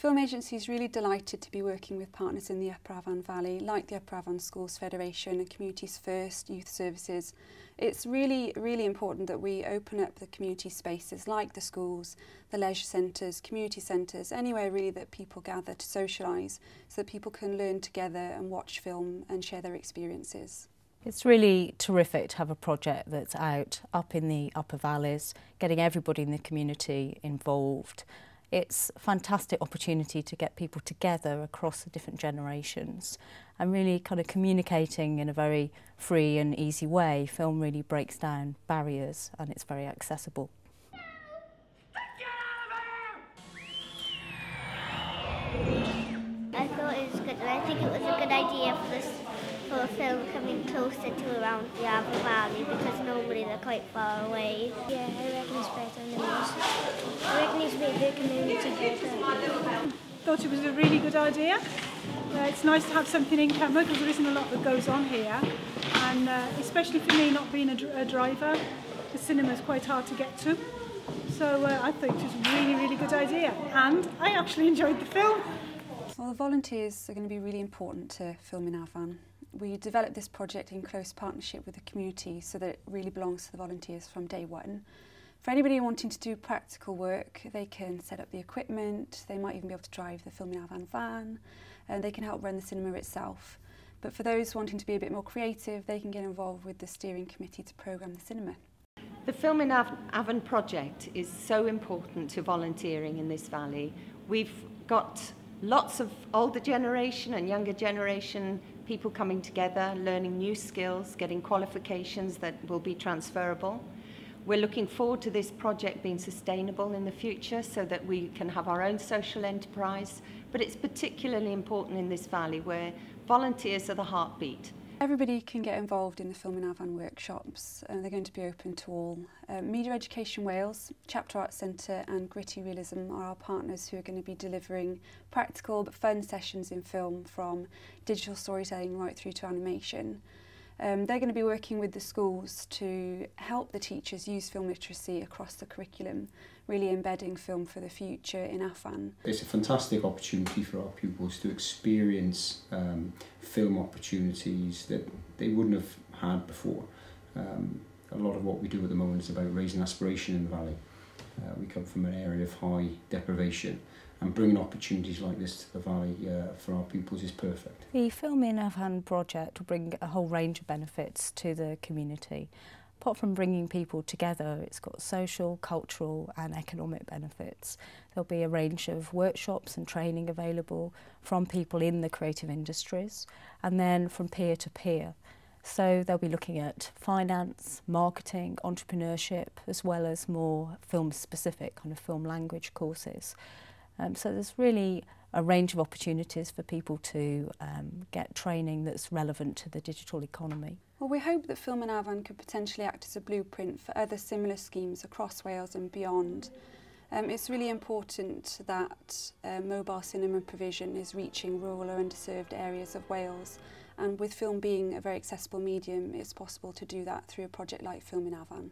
Film Agency is really delighted to be working with partners in the Upper Afan Valley, like the Upper Afan Schools Federation and Communities First Youth Services. It's really important that we open up the community spaces like the schools, the leisure centres, community centres, anywhere really that people gather to socialise, so that people can learn together and watch film and share their experiences. It's really terrific to have a project that's out up in the upper valleys, getting everybody in the community involved. It's a fantastic opportunity to get people together across the different generations and really kind of communicating in a very free and easy way. Film really breaks down barriers and it's very accessible. I thought it was good, and I think it was a good idea for a film coming closer to around the Afan Valley, because normally they're quite far away. Yeah, I reckon it's better than this. I reckon it's made the community better. Thought it was a really good idea. It's nice to have something in common because there isn't a lot that goes on here, and especially for me not being a driver, the cinema's quite hard to get to. So I thought it was a really good idea, and I actually enjoyed the film. Well, the volunteers are going to be really important to Film in Afan. We developed this project in close partnership with the community so that it really belongs to the volunteers from day one. For anybody wanting to do practical work, they can set up the equipment, they might even be able to drive the Film in Afan van, and they can help run the cinema itself. But for those wanting to be a bit more creative, they can get involved with the steering committee to programme the cinema. The Film in Afan project is so important to volunteering in this valley. We've got lots of older generation and younger generation people coming together, learning new skills, getting qualifications that will be transferable. We're looking forward to this project being sustainable in the future so that we can have our own social enterprise, but it's particularly important in this valley where volunteers are the heartbeat. Everybody can get involved in the Film in Afan workshops. They're going to be open to all. Media Education Wales, Chapter Arts Centre and Gritty Realism are our partners who are going to be delivering practical but fun sessions in film, from digital storytelling right through to animation. They're going to be working with the schools to help the teachers use film literacy across the curriculum, really embedding film for the future in Afan. It's a fantastic opportunity for our pupils to experience film opportunities that they wouldn't have had before. A lot of what we do at the moment is about raising aspiration in the valley. We come from an area of high deprivation, and bringing opportunities like this to the valley for our pupils is perfect. The Film in Afan project will bring a whole range of benefits to the community. Apart from bringing people together, it's got social, cultural and economic benefits. There'll be a range of workshops and training available from people in the creative industries and then from peer to peer. So they'll be looking at finance, marketing, entrepreneurship, as well as more film-specific kind of film language courses. So there's really a range of opportunities for people to get training that's relevant to the digital economy. Well, we hope that Film in Afan could potentially act as a blueprint for other similar schemes across Wales and beyond. It's really important that mobile cinema provision is reaching rural or underserved areas of Wales, and with film being a very accessible medium, it's possible to do that through a project like Film in Afan.